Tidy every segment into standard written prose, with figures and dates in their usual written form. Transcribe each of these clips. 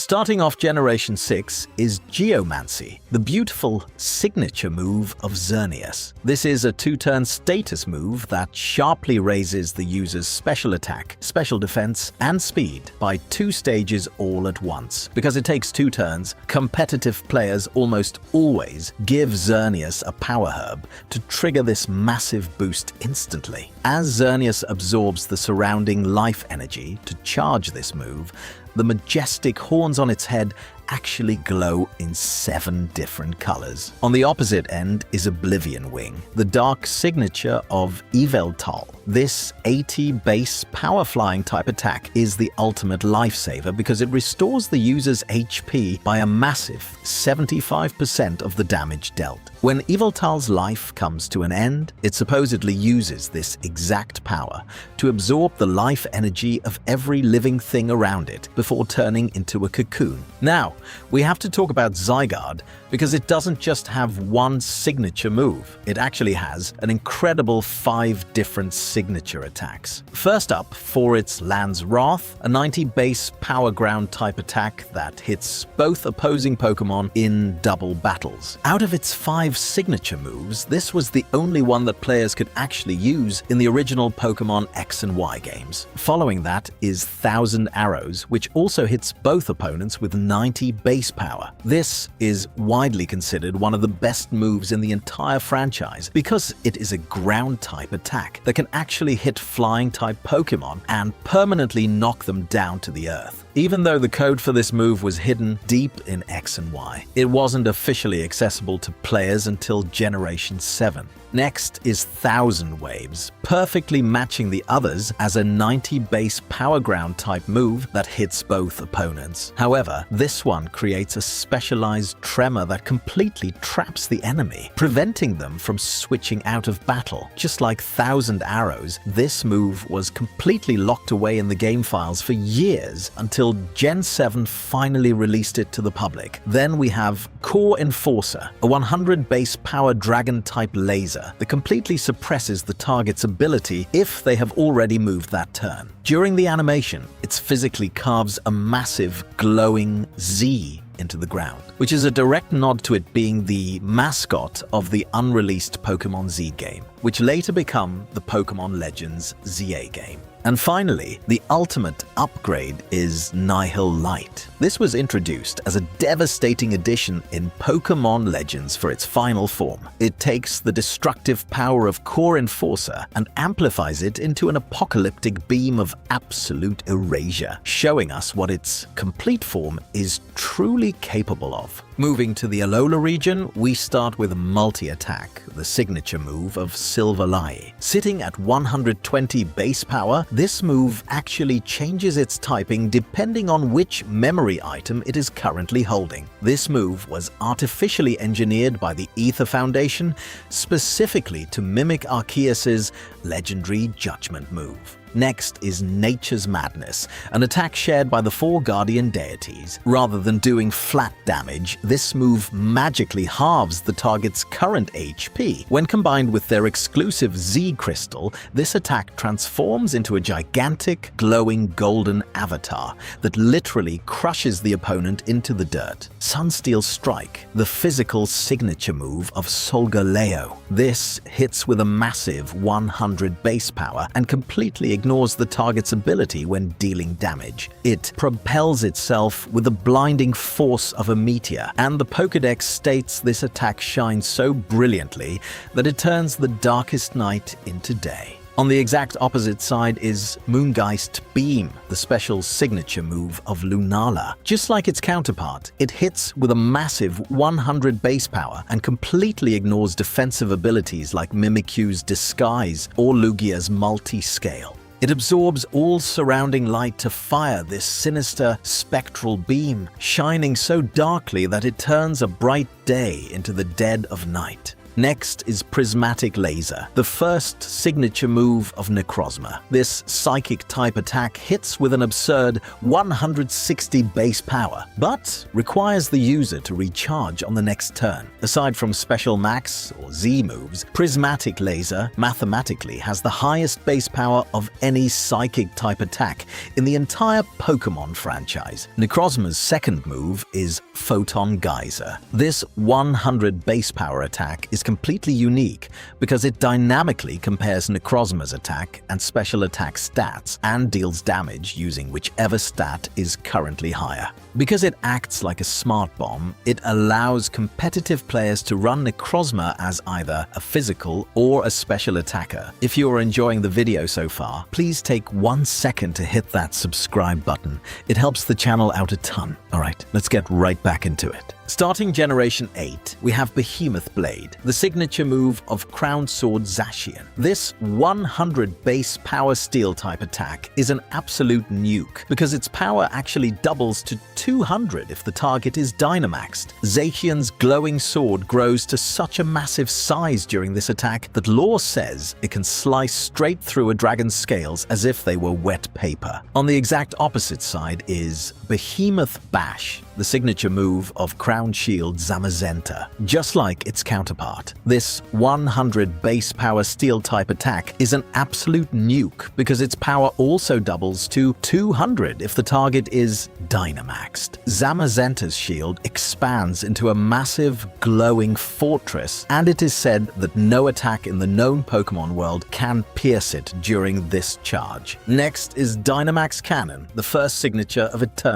Starting off Generation 6 is Geomancy, the beautiful signature move of Xerneas. This is a 2-turn status move that sharply raises the user's special attack, special defense, and speed by 2 stages all at once. Because it takes 2 turns, competitive players almost always give Xerneas a power herb to trigger this massive boost instantly. As Xerneas absorbs the surrounding life energy to charge this move, the majestic horns on its head actually glow in 7 different colors. On the opposite end is Oblivion Wing, the dark signature of Yveltal. This 80 base power flying type attack is the ultimate lifesaver because it restores the user's HP by a massive 75% of the damage dealt. When Yveltal's life comes to an end, it supposedly uses this exact power to absorb the life energy of every living thing around it before turning into a cocoon. Now, we have to talk about Zygarde because it doesn't just have one signature move. It actually has an incredible 5 different signature attacks. First up, for its Land's Wrath, a 90 base power ground type attack that hits both opposing Pokemon in double battles. Out of its 5 signature moves, this was the only one that players could actually use in the original Pokemon X and Y games. Following that is 1000 Arrows, which also hits both opponents with 90 base power. This is widely considered one of the best moves in the entire franchise because it is a ground type attack that can actually hit flying type Pokemon and permanently knock them down to the earth. Even though the code for this move was hidden deep in X and Y, it wasn't officially accessible to players until Generation 7. Next is 1000 Waves, perfectly matching the others as a 90 base power ground type move that hits both opponents. However, this one creates a specialized tremor that completely traps the enemy, preventing them from switching out of battle. Just like 1000 Arrows, this move was completely locked away in the game files for years until Gen 7 finally released it to the public. Then we have Core Enforcer, a 100 base power dragon type laser that completely suppresses the target's ability if they have already moved that turn. During the animation, it physically carves a massive glowing Z into the ground, which is a direct nod to it being the mascot of the unreleased Pokemon Z game, which later became the Pokemon Legends ZA game. And finally, the ultimate upgrade is Nihil Light. This was introduced as a devastating addition in Pokemon Legends for its final form. It takes the destructive power of Core Enforcer and amplifies it into an apocalyptic beam of absolute erasure, showing us what its complete form is truly capable of. Moving to the Alola region, we start with Multi-Attack, the signature move of Silverlie. Sitting at 120 base power, this move actually changes its typing depending on which memory item it is currently holding. This move was artificially engineered by the Ether Foundation specifically to mimic Arceus's legendary Judgment move. Next is Nature's Madness, an attack shared by the 4 guardian deities. Rather than doing flat damage, this move magically halves the target's current HP. When combined with their exclusive Z crystal, this attack transforms into a gigantic, glowing golden avatar that literally crushes the opponent into the dirt. Sunsteel Strike, the physical signature move of Solgaleo. This hits with a massive 100 base power and completely ignores the target's ability when dealing damage. It propels itself with the blinding force of a meteor, and the Pokédex states this attack shines so brilliantly that it turns the darkest night into day. On the exact opposite side is Moongeist Beam, the special signature move of Lunala. Just like its counterpart, it hits with a massive 100 base power and completely ignores defensive abilities like Mimikyu's Disguise or Lugia's Multi-Scale. It absorbs all surrounding light to fire this sinister spectral beam, shining so darkly that it turns a bright day into the dead of night. Next is Prismatic Laser, the first signature move of Necrozma. This psychic-type attack hits with an absurd 160 base power, but requires the user to recharge on the next turn. Aside from special max or Z moves, Prismatic Laser mathematically has the highest base power of any psychic-type attack in the entire Pokémon franchise. Necrozma's second move is Photon Geyser. This 100 base power attack is completely unique because it dynamically compares Necrozma's attack and special attack stats and deals damage using whichever stat is currently higher. Because it acts like a smart bomb, it allows competitive players to run Necrozma as either a physical or a special attacker. If you are enjoying the video so far, please take 1 second to hit that subscribe button. It helps the channel out a ton. Alright, let's get right back into it. Starting Generation 8, we have Behemoth Blade, the signature move of Crown Sword Zacian. This 100 base power steel type attack is an absolute nuke because its power actually doubles to 200 if the target is Dynamaxed. Zacian's glowing sword grows to such a massive size during this attack that lore says it can slice straight through a dragon's scales as if they were wet paper. On the exact opposite side is Behemoth Bash, the signature move of Crown Shield Zamazenta. Just like its counterpart, this 100 base power steel type attack is an absolute nuke because its power also doubles to 200 if the target is Dynamaxed. Zamazenta's shield expands into a massive glowing fortress, and it is said that no attack in the known Pokémon world can pierce it during this charge. Next is Dynamax Cannon, the first signature of Eternabeam.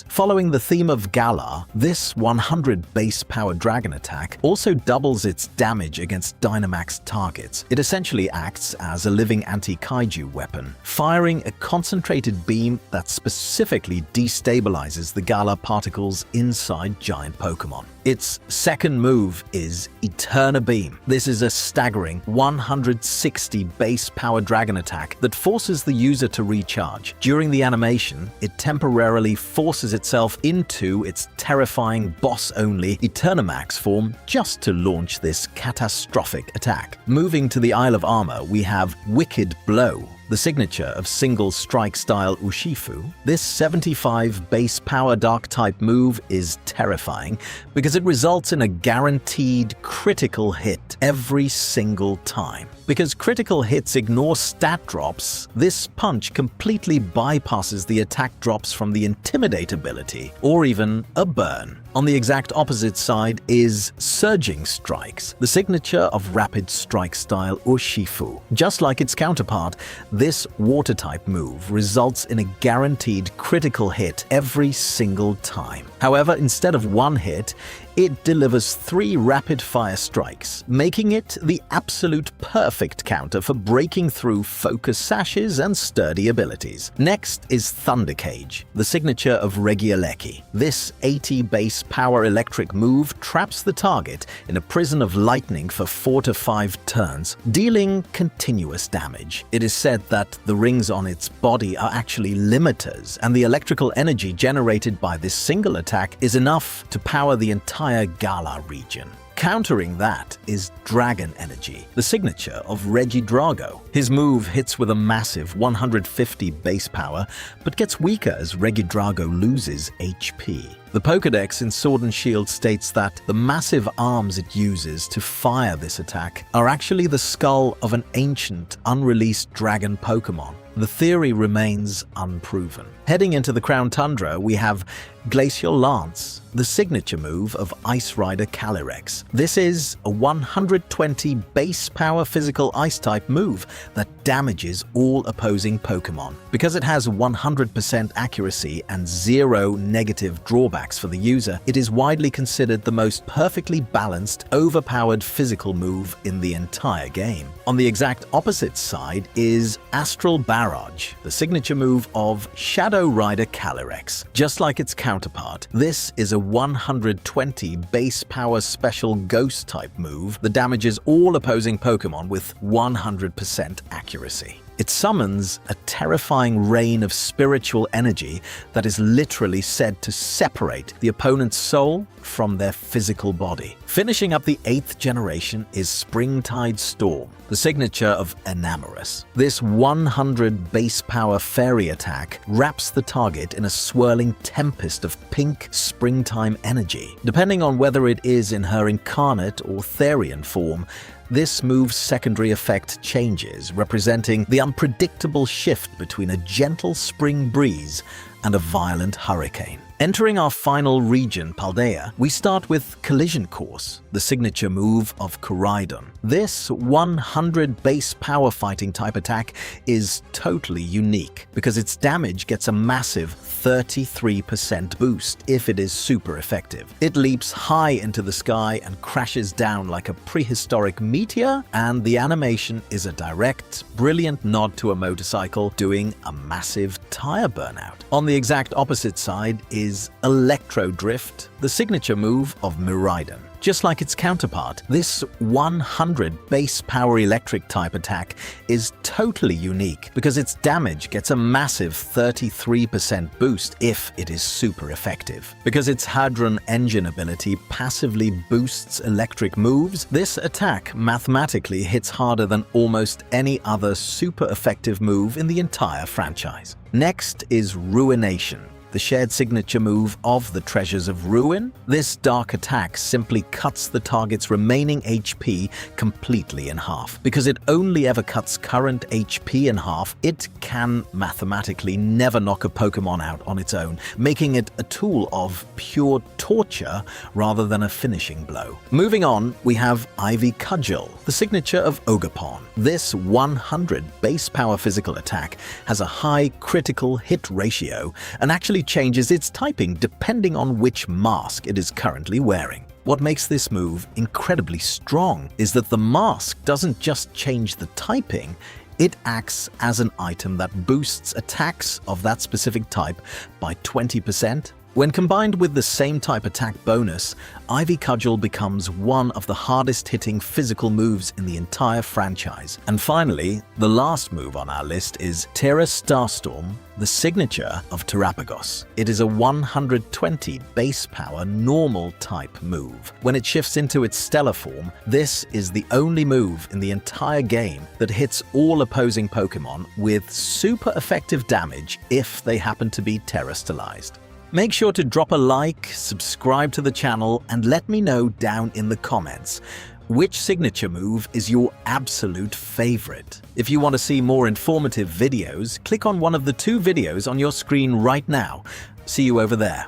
Following the theme of Galar, this 100 base power dragon attack also doubles its damage against Dynamax targets. It essentially acts as a living anti-kaiju weapon, firing a concentrated beam that specifically destabilizes the Galar particles inside giant Pokémon. Its second move is Eternabeam. This is a staggering 160 base power dragon attack that forces the user to recharge. During the animation, it temporarily forces itself into its terrifying boss-only Eternamax form just to launch this catastrophic attack. Moving to the Isle of Armor, we have Wicked Blow, the signature of single strike style Urshifu. This 75 base power dark type move is terrifying because it results in a guaranteed critical hit every single time. Because critical hits ignore stat drops, this punch completely bypasses the attack drops from the Intimidate ability, or even a burn. On the exact opposite side is Surging Strikes, the signature of rapid strike style Urshifu. Just like its counterpart, this water-type move results in a guaranteed critical hit every single time. However, instead of one hit, it delivers 3 rapid-fire strikes, making it the absolute perfect counter for breaking through focus sashes and sturdy abilities. Next is Thunder Cage, the signature of Regieleki. This 80 base power electric move traps the target in a prison of lightning for 4 to 5 turns, dealing continuous damage. It is said that the rings on its body are actually limiters, and the electrical energy generated by this single attack is enough to power the entire Galar region. Countering that is Dragon Energy, the signature of Regidrago. His move hits with a massive 150 base power, but gets weaker as Regidrago loses HP. The Pokédex in Sword and Shield states that the massive arms it uses to fire this attack are actually the skull of an ancient, unreleased dragon Pokémon. The theory remains unproven. Heading into the Crown Tundra, we have Glacial Lance, the signature move of Ice Rider Calyrex. This is a 120 base power physical ice-type move that damages all opposing Pokémon. Because it has 100% accuracy and 0 negative drawbacks for the user, it is widely considered the most perfectly balanced, overpowered physical move in the entire game. On the exact opposite side is Astral Barrage, the signature move of Shadow Rider Calyrex. Just like its counterpart, this is a 120 base power special ghost type move that damages all opposing Pokémon with 100% accuracy. It summons a terrifying rain of spiritual energy that is literally said to separate the opponent's soul from their physical body. Finishing up the 8th generation is Springtide Storm, the signature of Enamorous. This 100 base power fairy attack wraps the target in a swirling tempest of pink springtime energy. Depending on whether it is in her incarnate or Therian form, this move's secondary effect changes, representing the unpredictable shift between a gentle spring breeze and a violent hurricane. Entering our final region, Paldea, we start with Collision Course, the signature move of Koraidon. This 100 base power fighting type attack is totally unique because its damage gets a massive 33% boost if it is super effective. It leaps high into the sky and crashes down like a prehistoric meteor, and the animation is a direct, brilliant nod to a motorcycle doing a massive tire burnout. On the exact opposite side is Electro Drift, the signature move of Miraidon. Just like its counterpart, this 100 base power electric type attack is totally unique because its damage gets a massive 33% boost if it is super effective. Because its Hadron engine ability passively boosts electric moves, this attack mathematically hits harder than almost any other super effective move in the entire franchise. Next is Ruination, the shared signature move of the Treasures of Ruin. This dark attack simply cuts the target's remaining HP completely in half. Because it only ever cuts current HP in half, it can mathematically never knock a Pokemon out on its own, making it a tool of pure torture rather than a finishing blow. Moving on, we have Ivy Cudgel, the signature of Ogerpon. This 100 base power physical attack has a high critical hit ratio and actually changes its typing depending on which mask it is currently wearing. What makes this move incredibly strong is that the mask doesn't just change the typing, it acts as an item that boosts attacks of that specific type by 20%. When combined with the same type attack bonus, Ivy Cudgel becomes one of the hardest hitting physical moves in the entire franchise. And finally, the last move on our list is Tera Starstorm, the signature of Terapagos. It is a 120 base power normal type move. When it shifts into its stellar form, this is the only move in the entire game that hits all opposing Pokemon with super effective damage if they happen to be terastallized. Make sure to drop a like, subscribe to the channel, and let me know down in the comments which signature move is your absolute favorite. If you want to see more informative videos, click on one of the 2 videos on your screen right now. See you over there.